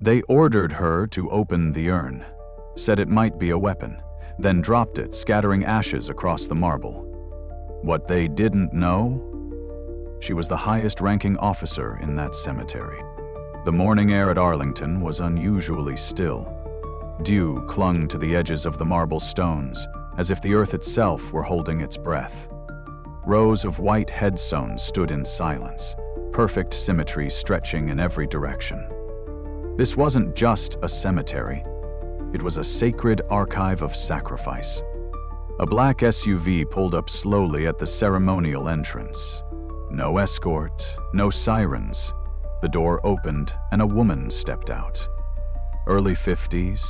They ordered her to open the urn, said it might be a weapon, then dropped it, scattering ashes across the marble. What they didn't know? She was the highest-ranking officer in that cemetery. The morning air at Arlington was unusually still. Dew clung to the edges of the marble stones, as if the earth itself were holding its breath. Rows of white headstones stood in silence, perfect symmetry stretching in every direction. This wasn't just a cemetery. It was a sacred archive of sacrifice. A black SUV pulled up slowly at the ceremonial entrance. No escort, no sirens. The door opened and a woman stepped out. Early 50s,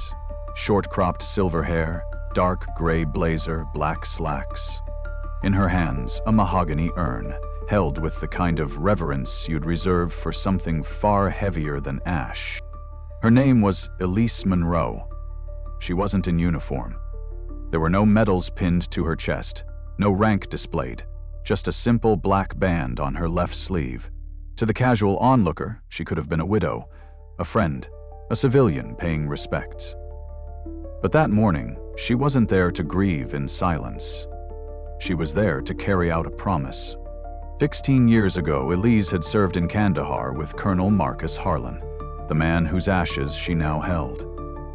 short-cropped silver hair, dark gray blazer, black slacks. In her hands, a mahogany urn, held with the kind of reverence you'd reserve for something far heavier than ash. Her name was Elise Monroe. She wasn't in uniform. There were no medals pinned to her chest, no rank displayed, just a simple black band on her left sleeve. To the casual onlooker, she could have been a widow, a friend, a civilian paying respects. But that morning, she wasn't there to grieve in silence. She was there to carry out a promise. 16 years ago, Elise had served in Kandahar with Colonel Marcus Harlan, the man whose ashes she now held.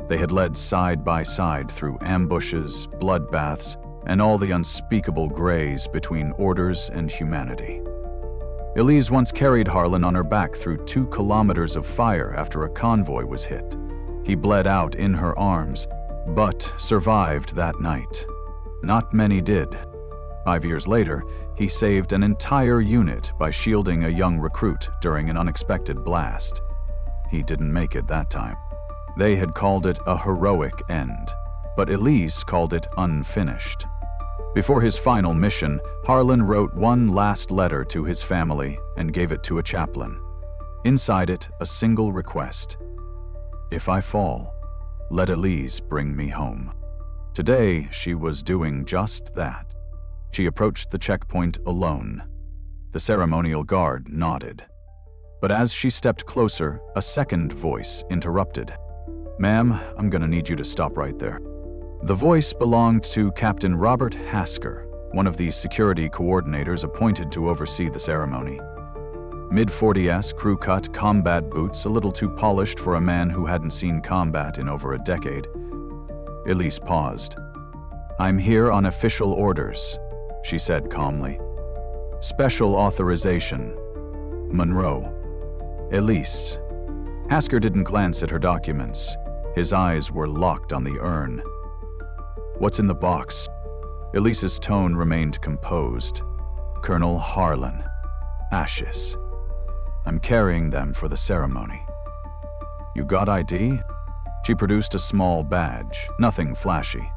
They had led side by side through ambushes, bloodbaths, and all the unspeakable grays between orders and humanity. Elise once carried Harlan on her back through 2 kilometers of fire after a convoy was hit. He bled out in her arms, but survived that night. Not many did. 5 years later, he saved an entire unit by shielding a young recruit during an unexpected blast. He didn't make it that time. They had called it a heroic end, but Elise called it unfinished. Before his final mission, Harlan wrote one last letter to his family and gave it to a chaplain. Inside it, a single request. If I fall, let Elise bring me home. Today, she was doing just that. She approached the checkpoint alone. The ceremonial guard nodded. But as she stepped closer, a second voice interrupted. "Ma'am, I'm gonna need you to stop right there." The voice belonged to Captain Robert Hasker, one of the security coordinators appointed to oversee the ceremony. Mid-40s, crew-cut combat boots, a little too polished for a man who hadn't seen combat in over a decade. Elise paused. "I'm here on official orders," she said calmly. "Special authorization. Monroe. Elise." Hasker didn't glance at her documents. His eyes were locked on the urn. "What's in the box?" Elise's tone remained composed. "Colonel Harlan. Ashes. I'm carrying them for the ceremony." "You got ID?" She produced a small badge, nothing flashy,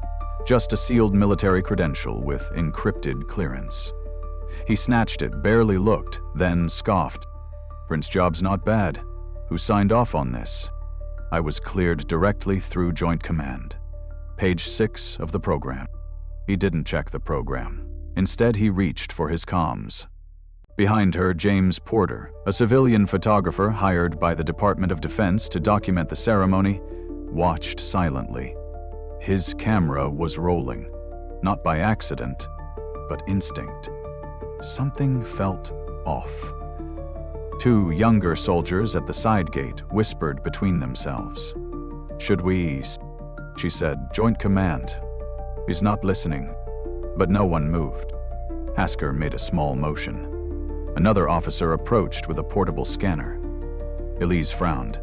just a sealed military credential with encrypted clearance. He snatched it, barely looked, then scoffed. "Prince job's not bad. Who signed off on this?" "I was cleared directly through Joint Command. Page 6 of the program." He didn't check the program. Instead, he reached for his comms. Behind her, James Porter, a civilian photographer hired by the Department of Defense to document the ceremony, watched silently. His camera was rolling, not by accident, but instinct. Something felt off. 2 younger soldiers at the side gate whispered between themselves. "Should we?" she said. "Joint Command." "He's not listening." But no one moved. Hasker made a small motion. Another officer approached with a portable scanner. Elise frowned.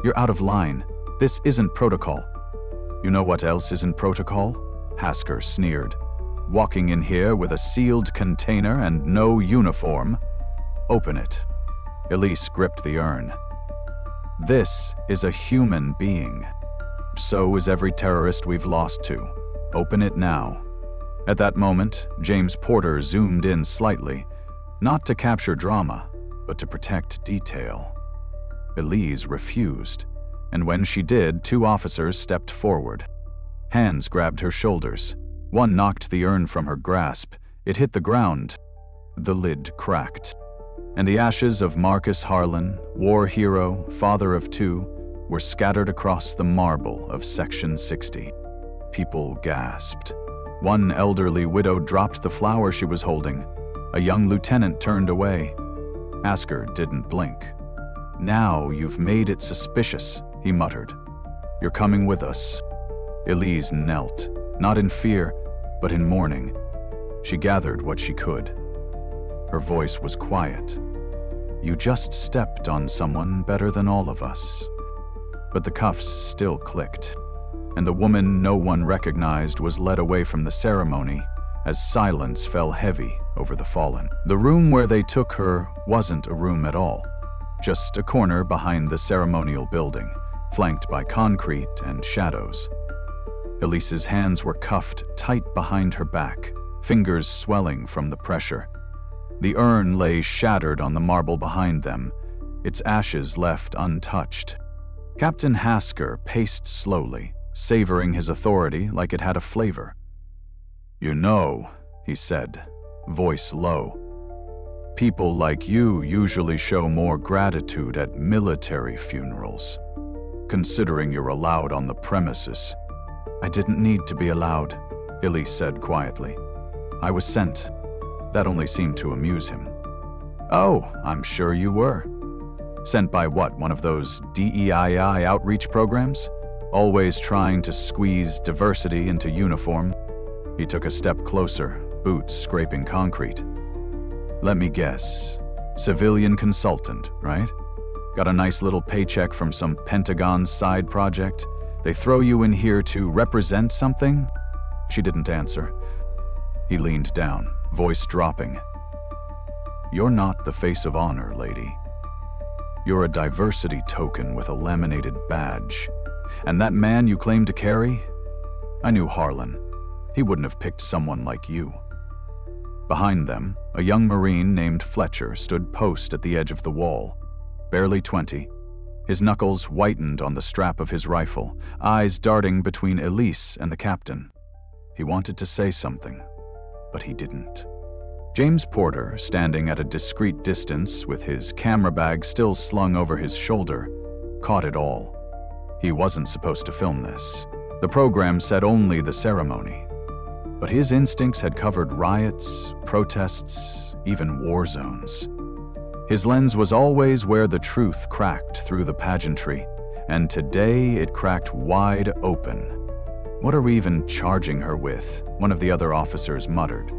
"You're out of line. This isn't protocol." "You know what else isn't protocol?" Hasker sneered. "Walking in here with a sealed container and no uniform. Open it." Elise gripped the urn. "This is a human being. So is every terrorist we've lost to. Open it now." At that moment, James Porter zoomed in slightly, not to capture drama, but to protect detail. Elise refused, and when she did, 2 officers stepped forward. Hands grabbed her shoulders. One knocked the urn from her grasp. It hit the ground. The lid cracked, and the ashes of Marcus Harlan, war hero, father of 2, were scattered across the marble of Section 60. People gasped. One elderly widow dropped the flower she was holding. A young lieutenant turned away. Hasker didn't blink. "Now you've made it suspicious," he muttered. "You're coming with us." Elise knelt, not in fear, but in mourning. She gathered what she could. Her voice was quiet. "You just stepped on someone better than all of us." But the cuffs still clicked, and the woman no one recognized was led away from the ceremony as silence fell heavy over the fallen. The room where they took her wasn't a room at all, just a corner behind the ceremonial building, flanked by concrete and shadows. Elise's hands were cuffed tight behind her back, fingers swelling from the pressure. The urn lay shattered on the marble behind them, its ashes left untouched. Captain Hasker paced slowly, savoring his authority like it had a flavor. "You know," he said, voice low, "people like you usually show more gratitude at military funerals. Considering you're allowed on the premises." "I didn't need to be allowed," Elise said quietly. "I was sent." That only seemed to amuse him. "Oh, I'm sure you were." "Sent by what, one of those DEII outreach programs? Always trying to squeeze diversity into uniform?" He took a step closer, boots scraping concrete. "Let me guess. Civilian consultant, right? Got a nice little paycheck from some Pentagon side project? They throw you in here to represent something?" She didn't answer. He leaned down, voice dropping. "You're not the face of honor, lady. You're a diversity token with a laminated badge. And that man you claim to carry? I knew Harlan. He wouldn't have picked someone like you." Behind them, a young Marine named Fletcher stood post at the edge of the wall, barely 20. His knuckles whitened on the strap of his rifle, eyes darting between Elise and the captain. He wanted to say something, but he didn't. James Porter, standing at a discreet distance with his camera bag still slung over his shoulder, caught it all. He wasn't supposed to film this. The program said only the ceremony. But his instincts had covered riots, protests, even war zones. His lens was always where the truth cracked through the pageantry, and today it cracked wide open. "What are we even charging her with?" one of the other officers muttered.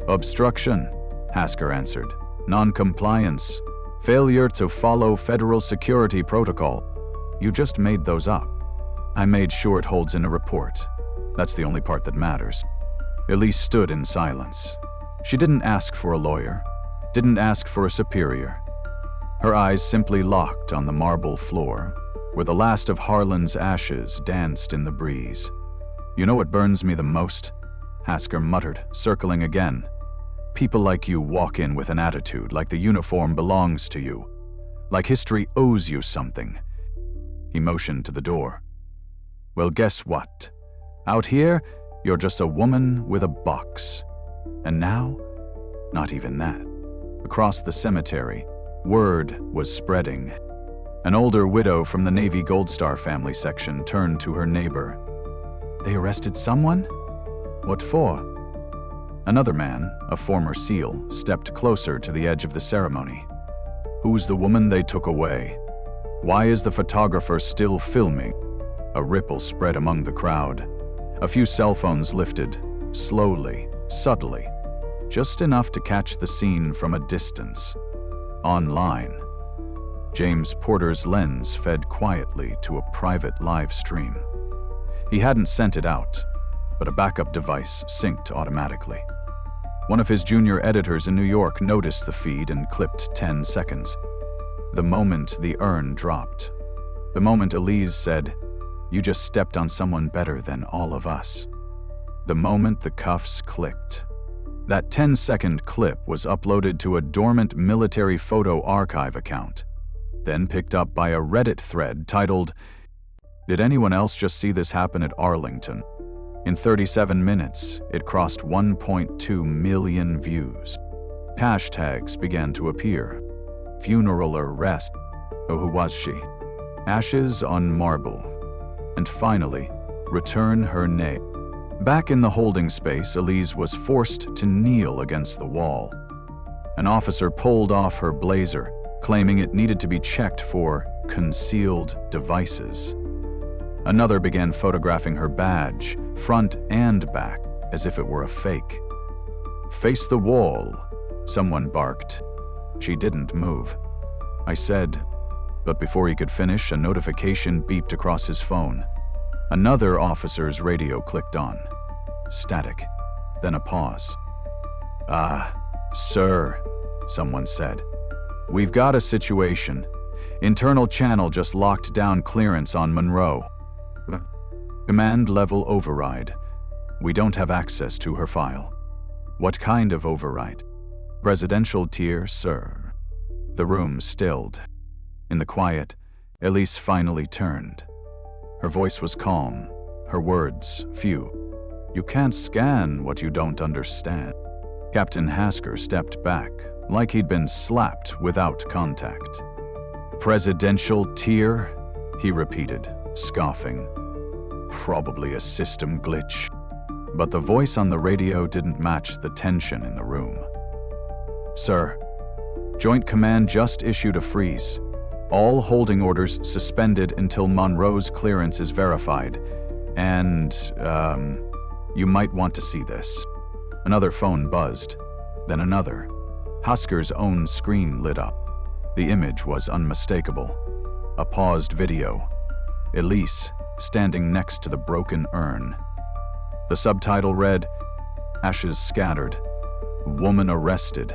"Obstruction," Hasker answered. "Non-compliance. Failure to follow federal security protocol." "You just made those up." "I made sure it holds in a report. That's the only part that matters." Elise stood in silence. She didn't ask for a lawyer, didn't ask for a superior. Her eyes simply locked on the marble floor, where the last of Harlan's ashes danced in the breeze. "You know what burns me the most?" Hasker muttered, circling again. "People like you walk in with an attitude like the uniform belongs to you, like history owes you something." He motioned to the door. "Well, guess what? Out here, you're just a woman with a box. And now, not even that." Across the cemetery, word was spreading. An older widow from the Navy Gold Star family section turned to her neighbor. "They arrested someone? What for?" Another man, a former SEAL, stepped closer to the edge of the ceremony. "Who's the woman they took away? Why is the photographer still filming?" A ripple spread among the crowd. A few cell phones lifted, slowly, subtly, just enough to catch the scene from a distance. Online, James Porter's lens fed quietly to a private live stream. He hadn't sent it out, but a backup device synced automatically. One of his junior editors in New York noticed the feed and clipped 10 seconds. The moment the urn dropped. The moment Elise said, "You just stepped on someone better than all of us." The moment the cuffs clicked. That 10-second clip was uploaded to a dormant military photo archive account, then picked up by a Reddit thread titled, "Did anyone else just see this happen at Arlington?" In 37 minutes, it crossed 1.2 million views. Hashtags began to appear. Funeral arrest. Oh, who was she? ashes on marble, and finally, return her name. Back in the holding space, Elise was forced to kneel against the wall. An officer pulled off her blazer, claiming it needed to be checked for concealed devices. Another began photographing her badge, front and back, as if it were a fake. "Face the wall," someone barked. She didn't move. I said, but before he could finish, a notification beeped across his phone. Another officer's radio clicked on. Static, then a pause. "Ah, sir," someone said. "We've got a situation. Internal channel just locked down clearance on Monroe. Command level override. We don't have access to her file." "What kind of override?" "Presidential tier, sir." The room stilled. In the quiet, Elise finally turned. Her voice was calm, her words few. "You can't scan what you don't understand." Captain Hasker stepped back, like he'd been slapped without contact. "Presidential tier?" he repeated, scoffing. "Probably a system glitch." But the voice on the radio didn't match the tension in the room. "Sir, Joint Command just issued a freeze. All holding orders suspended until Monroe's clearance is verified. And, you might want to see this." Another phone buzzed, then another. Hasker's own screen lit up. The image was unmistakable. A paused video. Elise, standing next to the broken urn. The subtitle read, "Ashes scattered. Woman arrested.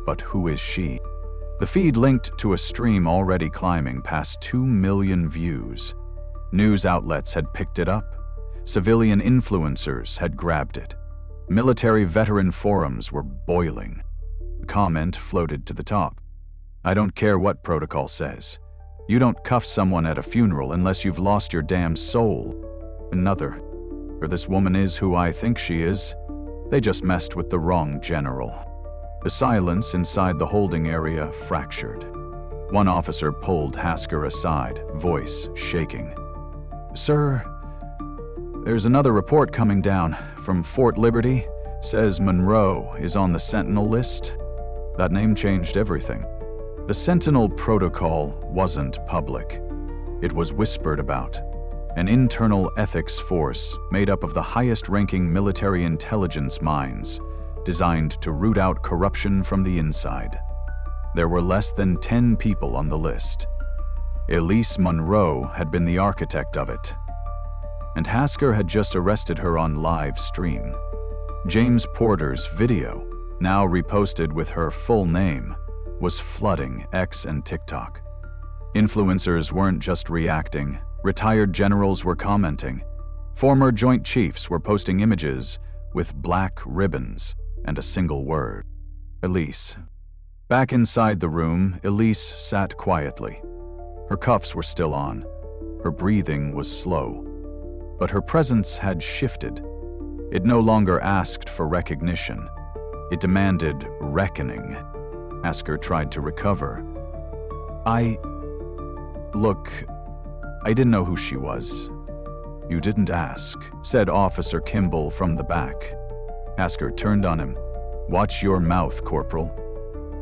But who is she?" The feed linked to a stream already climbing past 2 million views. News outlets had picked it up. Civilian influencers had grabbed it. Military veteran forums were boiling. A comment floated to the top. "I don't care what protocol says. You don't cuff someone at a funeral unless you've lost your damn soul." Another. "Or this woman is who I think she is. They just messed with the wrong general." The silence inside the holding area fractured. One officer pulled Hasker aside, voice shaking. "Sir, there's another report coming down from Fort Liberty. Says Monroe is on the Sentinel list." That name changed everything. The Sentinel protocol wasn't public. It was whispered about. An internal ethics force made up of the highest-ranking military intelligence minds, designed to root out corruption from the inside. There were less than 10 people on the list. Elise Monroe had been the architect of it. And Hasker had just arrested her on live stream. James Porter's video, now reposted with her full name, was flooding X and TikTok. Influencers weren't just reacting, retired generals were commenting. Former Joint Chiefs were posting images with black ribbons and a single word: Elise. Back inside the room, Elise sat quietly. Her cuffs were still on. Her breathing was slow. But her presence had shifted. It no longer asked for recognition. It demanded reckoning. Hasker tried to recover. Look, I didn't know who she was." "You didn't ask," said Officer Kimball from the back. Hasker turned on him. "Watch your mouth, Corporal."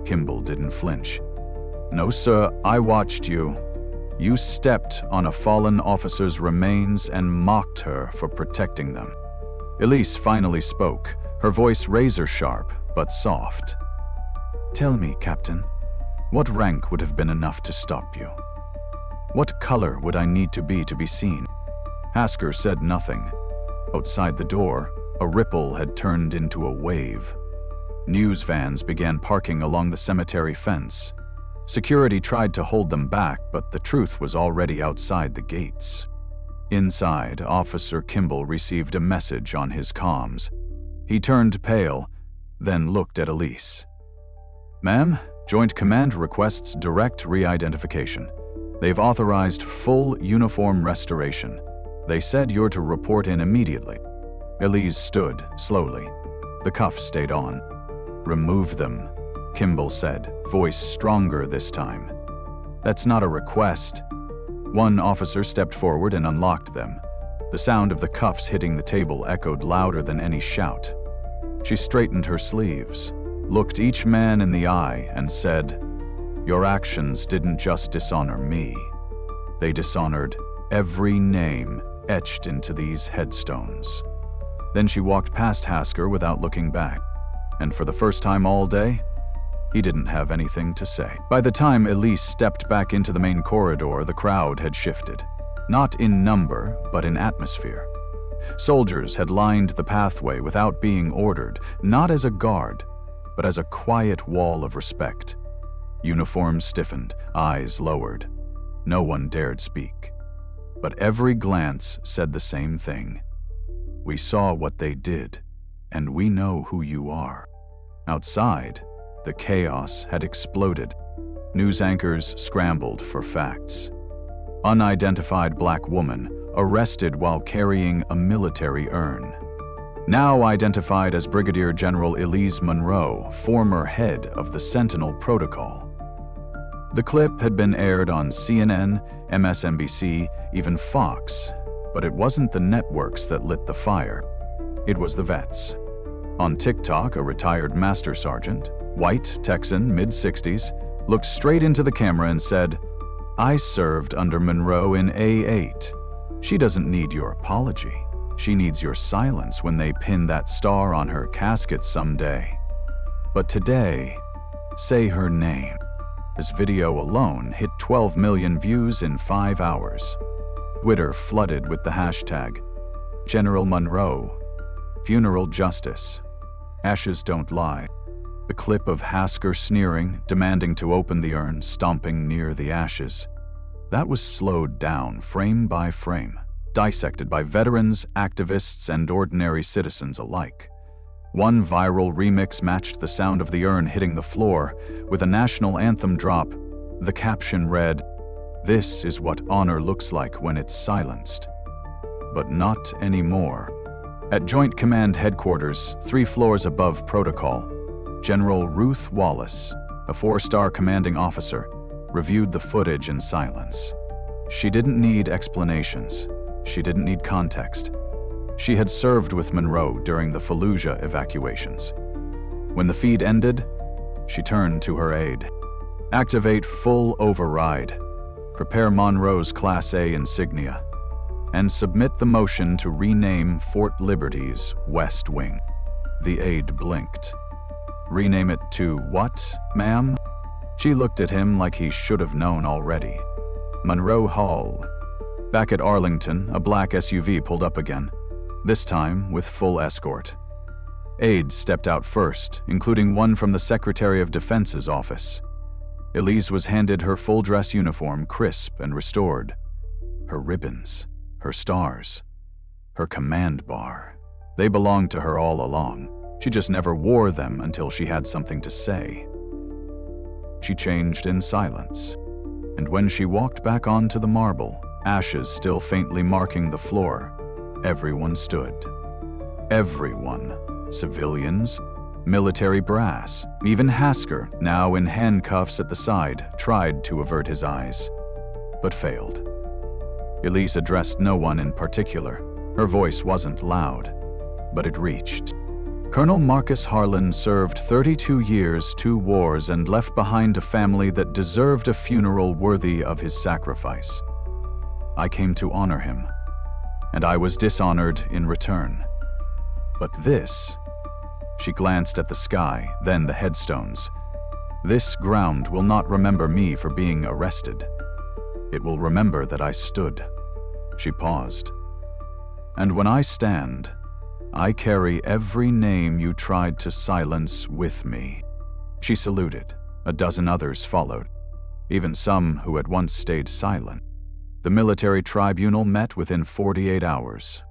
Kimball didn't flinch. "No, sir, I watched you. You stepped on a fallen officer's remains and mocked her for protecting them." Elise finally spoke, her voice razor-sharp but soft. "Tell me, Captain, what rank would have been enough to stop you? What color would I need to be seen?" Hasker said nothing. Outside the door, a ripple had turned into a wave. News vans began parking along the cemetery fence. Security tried to hold them back, but the truth was already outside the gates. Inside, Officer Kimball received a message on his comms. He turned pale, then looked at Elise. "Ma'am, Joint Command requests direct re-identification. They've authorized full uniform restoration. They said you're to report in immediately." Elise stood, slowly. The cuffs stayed on. "Remove them," Kimball said, voice stronger this time. "That's not a request. One officer stepped forward and unlocked them. The sound of the cuffs hitting the table echoed louder than any shout. She straightened her sleeves, looked each man in the eye, and said, "Your actions didn't just dishonor me. They dishonored every name etched into these headstones." Then she walked past Hasker without looking back, and for the first time all day, he didn't have anything to say. By the time Elise stepped back into the main corridor, the crowd had shifted. Not in number, but in atmosphere. Soldiers had lined the pathway without being ordered, not as a guard, but as a quiet wall of respect. Uniforms stiffened, eyes lowered. No one dared speak. But every glance said the same thing. "We saw what they did, and we know who you are." Outside, the chaos had exploded. News anchors scrambled for facts. Unidentified black woman arrested while carrying a military urn. Now identified as Brigadier General Elise Monroe, former head of the Sentinel Protocol. The clip had been aired on CNN, MSNBC, even Fox, but it wasn't the networks that lit the fire. It was the vets. On TikTok, a retired master sergeant, white, Texan, mid-60s, looked straight into the camera and said, "I served under Monroe in A8. She doesn't need your apology. She needs your silence when they pin that star on her casket someday. But today, say her name." This video alone hit 12 million views in 5 hours. Twitter flooded with the hashtag, General Monroe, funeral justice, ashes don't lie. The clip of Hasker sneering, demanding to open the urn, stomping near the ashes. That was slowed down frame by frame, dissected by veterans, activists, and ordinary citizens alike. One viral remix matched the sound of the urn hitting the floor. With a national anthem drop, the caption read, "This is what honor looks like when it's silenced." But not anymore. At Joint Command Headquarters, 3 floors above protocol, General Ruth Wallace, a 4-star commanding officer, reviewed the footage in silence. She didn't need explanations. She didn't need context. She had served with Monroe during the Fallujah evacuations. When the feed ended, she turned to her aide. "Activate full override. Prepare Monroe's Class A insignia. And submit the motion to rename Fort Liberty's West Wing." The aide blinked. "Rename it to what, ma'am?" She looked at him like he should have known already. "Monroe Hall." Back at Arlington, a black SUV pulled up again, this time with full escort. Aides stepped out first, including one from the Secretary of Defense's office. Elise was handed her full-dress uniform, crisp and restored. Her ribbons, her stars, her command bar. They belonged to her all along. She just never wore them until she had something to say. She changed in silence, and when she walked back onto the marble, ashes still faintly marking the floor, everyone stood. Everyone. Civilians, military brass, even Hasker, now in handcuffs at the side, tried to avert his eyes, but failed. Elise addressed no one in particular. Her voice wasn't loud, but it reached. "Colonel Marcus Harlan served 32 years, 2 wars, and left behind a family that deserved a funeral worthy of his sacrifice. I came to honor him, and I was dishonored in return. But this," she glanced at the sky, then the headstones, "this ground will not remember me for being arrested. It will remember that I stood." She paused. "And when I stand, I carry every name you tried to silence with me." She saluted. A dozen others followed, even some who had once stayed silent. The military tribunal met within 48 hours.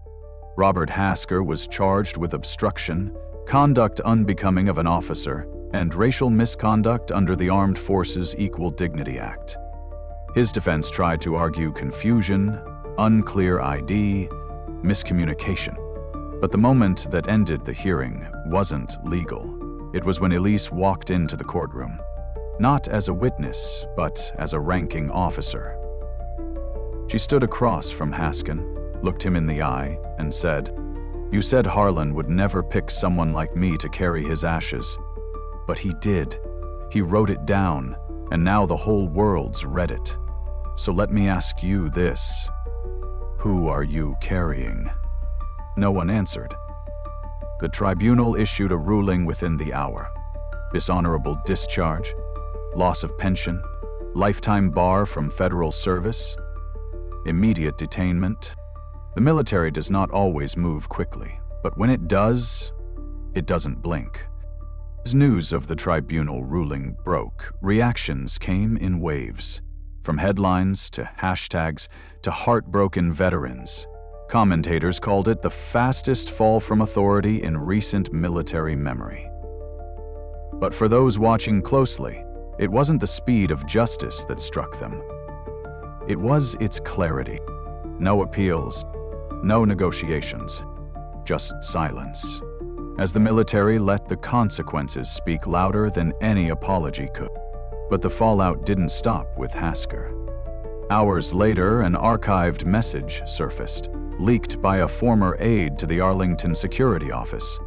Robert Hasker was charged with obstruction, conduct unbecoming of an officer, and racial misconduct under the Armed Forces Equal Dignity Act. His defense tried to argue confusion, unclear ID, miscommunication. But the moment that ended the hearing wasn't legal. It was when Elise walked into the courtroom, not as a witness, but as a ranking officer. She stood across from Haskin, looked him in the eye, and said, "You said Harlan would never pick someone like me to carry his ashes. But he did. He wrote it down, and now the whole world's read it. So let me ask you this. Who are you carrying?" No one answered. The tribunal issued a ruling within the hour. Dishonorable discharge, loss of pension, lifetime bar from federal service, immediate detainment. The military does not always move quickly, but when it does, it doesn't blink. As news of the tribunal ruling broke, reactions came in waves. From headlines to hashtags to heartbroken veterans. Commentators called it the fastest fall from authority in recent military memory. But for those watching closely, it wasn't the speed of justice that struck them. It was its clarity. No appeals, no negotiations, just silence. As the military let the consequences speak louder than any apology could. But the fallout didn't stop with Hasker. Hours later, an archived message surfaced, leaked by a former aide to the Arlington security office.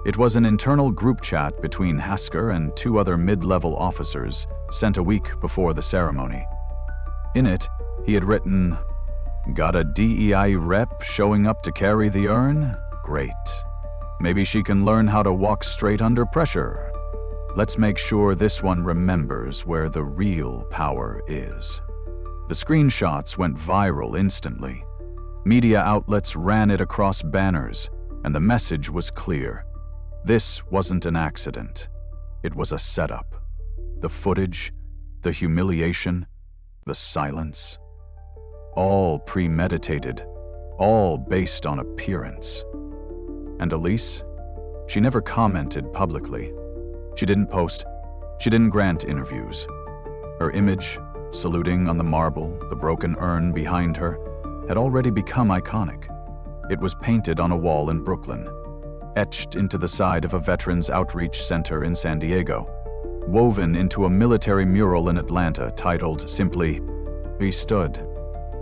It was an internal group chat between Hasker and two other mid-level officers sent a week before the ceremony. In it, he had written, "Got a DEI rep showing up to carry the urn? Great. Maybe she can learn how to walk straight under pressure. Let's make sure this one remembers where the real power is." The screenshots went viral instantly. Media outlets ran it across banners, and the message was clear. This wasn't an accident. It was a setup. The footage, the humiliation, the silence. All premeditated, all based on appearance. And Elise? She never commented publicly. She didn't post. She didn't grant interviews. Her image, saluting on the marble, the broken urn behind her, had already become iconic. It was painted on a wall in Brooklyn, etched into the side of a veterans outreach center in San Diego, woven into a military mural in Atlanta titled simply, "We Stood."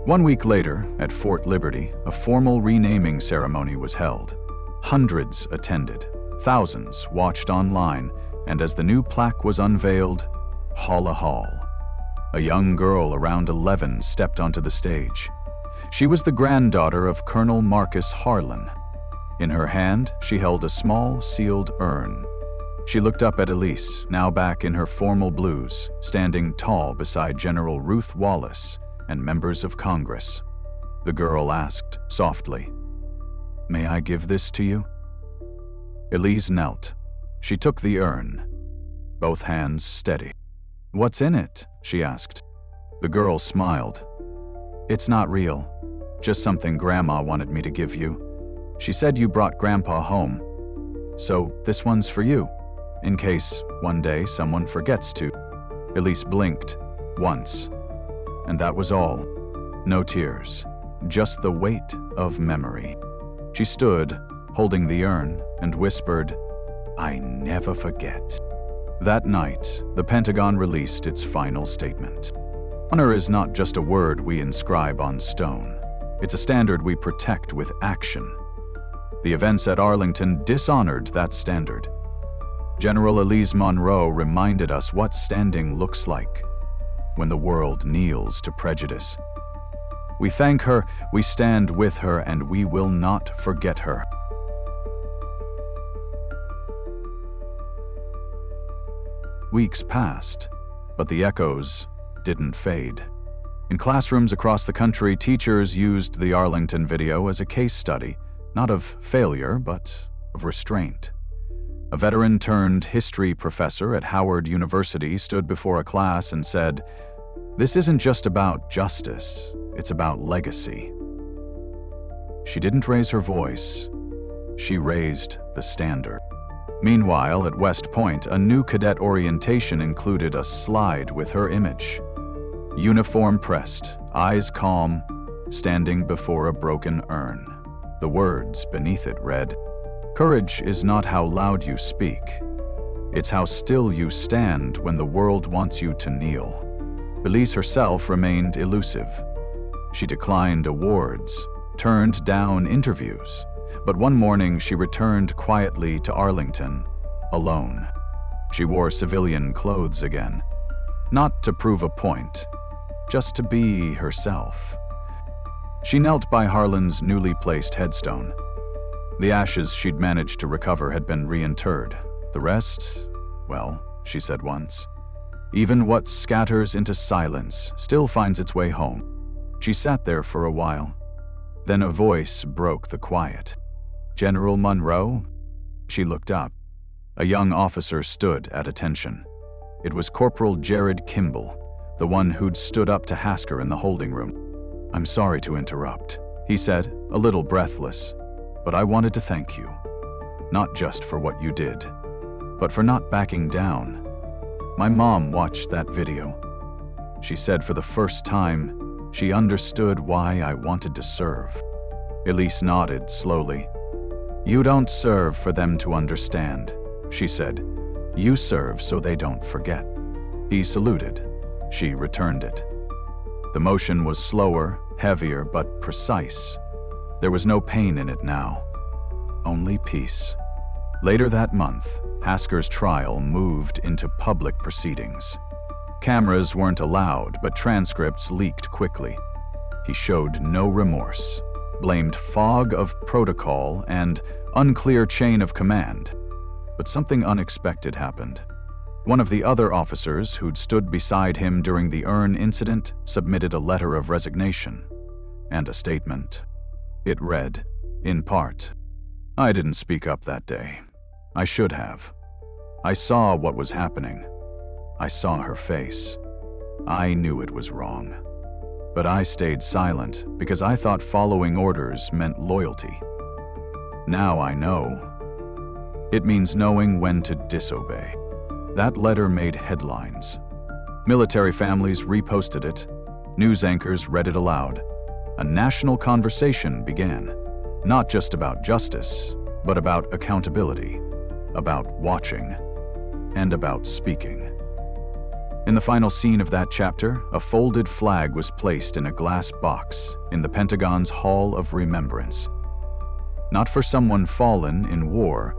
1 week later, at Fort Liberty, a formal renaming ceremony was held. Hundreds attended, thousands watched online, and as the new plaque was unveiled, Holla Hall. A young girl around 11 stepped onto the stage. She was the granddaughter of Colonel Marcus Harlan. In her hand, she held a small, sealed urn. She looked up at Elise, now back in her formal blues, standing tall beside General Ruth Wallace and members of Congress. The girl asked, softly, "May I give this to you?" Elise knelt. She took the urn, both hands steady. "What's in it?" she asked. The girl smiled. "It's not real. Just something Grandma wanted me to give you. She said you brought Grandpa home. So this one's for you, in case one day someone forgets to." Elise blinked, once. And that was all. No tears, just the weight of memory. She stood, holding the urn, and whispered, "I never forget." That night, the Pentagon released its final statement. Honor is not just a word we inscribe on stone. It's a standard we protect with action. The events at Arlington dishonored that standard. General Elise Monroe reminded us what standing looks like when the world kneels to prejudice. We thank her, we stand with her, and we will not forget her. Weeks passed, but the echoes didn't fade. In classrooms across the country, teachers used the Arlington video as a case study, not of failure, but of restraint. A veteran-turned-history professor at Howard University stood before a class and said, "This isn't just about justice, it's about legacy." She didn't raise her voice. She raised the standard. Meanwhile, at West Point, a new cadet orientation included a slide with her image. Uniform pressed, eyes calm, standing before a broken urn. The words beneath it read, "Courage is not how loud you speak. It's how still you stand when the world wants you to kneel." Elise herself remained elusive. She declined awards, turned down interviews, but one morning she returned quietly to Arlington, alone. She wore civilian clothes again, not to prove a point, just to be herself. She knelt by Harlan's newly placed headstone. The ashes she'd managed to recover had been reinterred. The rest, well, she said once, even what scatters into silence still finds its way home. She sat there for a while. Then a voice broke the quiet. "General Monroe?" She looked up. A young officer stood at attention. It was Corporal Jared Kimball, the one who'd stood up to Hasker in the holding room. "I'm sorry to interrupt," he said, a little breathless, "but I wanted to thank you. Not just for what you did, but for not backing down. My mom watched that video. She said for the first time, she understood why I wanted to serve." Elise nodded slowly. "You don't serve for them to understand," she said. "You serve so they don't forget." He saluted. She returned it. The motion was slower, heavier, but precise. There was no pain in it now, only peace. Later that month, Hasker's trial moved into public proceedings. Cameras weren't allowed, but transcripts leaked quickly. He showed no remorse, blamed fog of protocol and unclear chain of command. But something unexpected happened. One of the other officers who'd stood beside him during the urn incident submitted a letter of resignation and a statement. It read, in part, "I didn't speak up that day. I should have. I saw what was happening. I saw her face. I knew it was wrong. But I stayed silent because I thought following orders meant loyalty. Now I know. It means knowing when to disobey." That letter made headlines. Military families reposted it. News anchors read it aloud. A national conversation began, not just about justice, but about accountability, about watching, and about speaking. In the final scene of that chapter, a folded flag was placed in a glass box in the Pentagon's Hall of Remembrance. Not for someone fallen in war,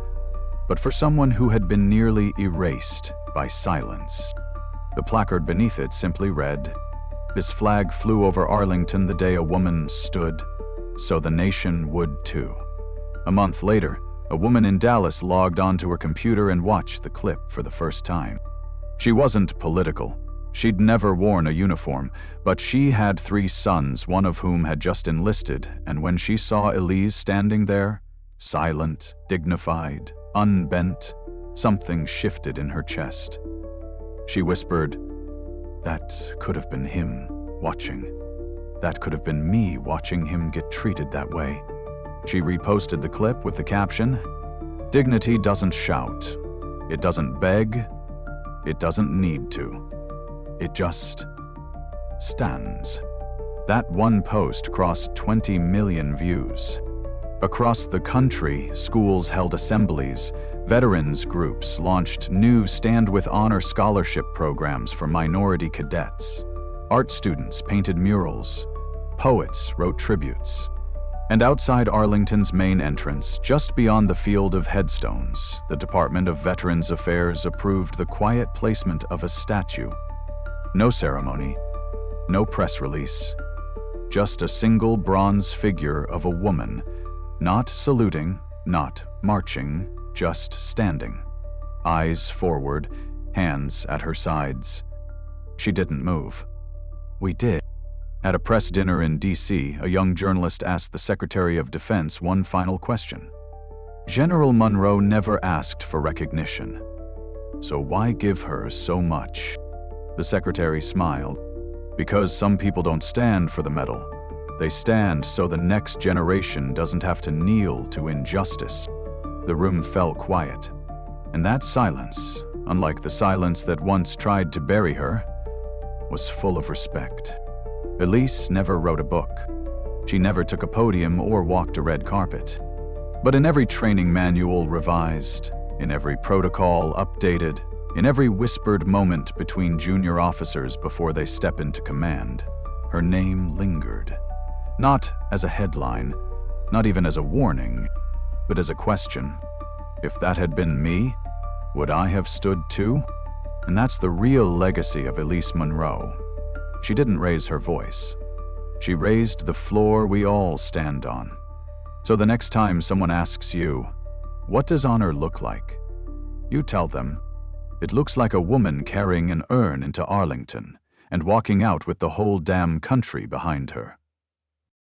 but for someone who had been nearly erased by silence. The placard beneath it simply read, "This flag flew over Arlington the day a woman stood, so the nation would too." A month later, a woman in Dallas logged onto her computer and watched the clip for the first time. She wasn't political. She'd never worn a uniform, but she had 3 sons, one of whom had just enlisted, and when she saw Elise standing there, silent, dignified, unbent, something shifted in her chest. She whispered, "That could have been him watching. That could have been me watching him get treated that way." She reposted the clip with the caption, "Dignity doesn't shout. It doesn't beg. It doesn't need to. It just stands." That one post crossed 20 million views. Across the country, schools held assemblies, veterans groups launched new Stand with Honor scholarship programs for minority cadets. Art students painted murals. Poets wrote tributes. And outside Arlington's main entrance, just beyond the field of headstones, the Department of Veterans Affairs approved the quiet placement of a statue. No ceremony, no press release, just a single bronze figure of a woman, not saluting, not marching, just standing. Eyes forward, hands at her sides. She didn't move. "We did." At a press dinner in D.C., a young journalist asked the Secretary of Defense one final question. "General Monroe never asked for recognition, so why give her so much?" The secretary smiled. "Because some people don't stand for the medal. They stand so the next generation doesn't have to kneel to injustice." The room fell quiet, and that silence, unlike the silence that once tried to bury her, was full of respect. Elise never wrote a book. She never took a podium or walked a red carpet. But in every training manual revised, in every protocol updated, in every whispered moment between junior officers before they step into command, her name lingered. Not as a headline, not even as a warning, but as a question. If that had been me, would I have stood too? And that's the real legacy of Elise Monroe. She didn't raise her voice. She raised the floor we all stand on. So the next time someone asks you, "What does honor look like?" you tell them, "It looks like a woman carrying an urn into Arlington and walking out with the whole damn country behind her."